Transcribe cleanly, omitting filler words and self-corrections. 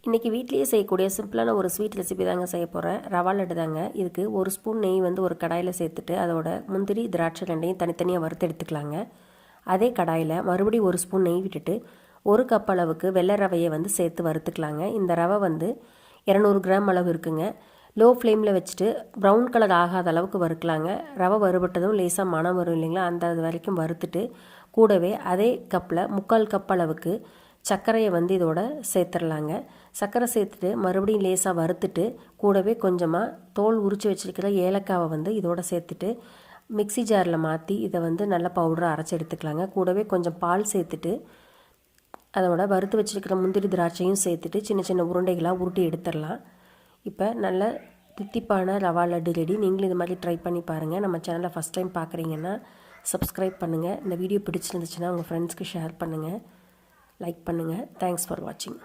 இன்றைக்கி வீட்லேயே செய்யக்கூடிய சிம்பிளான ஒரு ஸ்வீட் ரெசிபி தாங்க செய்ய போகிறேன். ரவா லட்டு தாங்க. இதுக்கு ஒரு ஸ்பூன் நெய் வந்து ஒரு கடாயில் சேர்த்துட்டு அதோட முந்திரி திராட்சை ரெண்டையும் தனித்தனியாக வறுத்து எடுத்துக்கலாங்க. அதே கடாயில் மறுபடியும் ஒரு ஸ்பூன் நெய் விட்டுட்டு ஒரு கப் அளவுக்கு வெள்ளை ரவையை வந்து சேர்த்து வறுத்துக்கலாங்க. இந்த ரவை வந்து 200 கிராம் அளவு இருக்குங்க. லோ ஃப்ளேமில் வச்சுட்டு ப்ரௌன் கலர் ஆகாத அளவுக்கு வறுக்கலாங்க. ரவை வறுபட்டதும் லேசாக மணம் வரும் இல்லைங்களா, அந்த வரைக்கும் வறுத்துட்டு கூடவே அதே கப்பில் 3/4 கப் அளவுக்கு சர்க்கரையை வந்து இதோட சேர்த்துடலாங்க. சர்க்கரை சேர்த்துட்டு மறுபடியும் லேசாக வறுத்துட்டு கூடவே கொஞ்சமாக தோல் உரித்து வச்சுருக்கிற ஏலக்காவை வந்து இதோட சேர்த்துட்டு மிக்சி ஜாரில் மாற்றி இதை வந்து நல்லா பவுடரை அரைச்சி எடுத்துக்கலாங்க. கூடவே கொஞ்சம் பால் சேர்த்துட்டு அதோட வறுத்து வச்சுருக்கிற முந்திரி திராட்சையும் சேர்த்துட்டு சின்ன சின்ன உருண்டைகளாக உருட்டி எடுத்துடலாம். இப்போ நல்ல தித்திப்பான ரவா லட்டு ரெடி. நீங்களும் இது மாதிரி ட்ரை பண்ணி பாருங்கள். நம்ம சேனலை ஃபஸ்ட் டைம் பார்க்குறீங்கன்னா சப்ஸ்கிரைப் பண்ணுங்கள். இந்த வீடியோ பிடிச்சிருந்துச்சுன்னா உங்கள் ஃப்ரெண்ட்ஸ்க்கு ஷேர் பண்ணுங்கள், லைக் பண்ணுங்கள். தேங்க்ஸ் ஃபார் வாட்சிங்.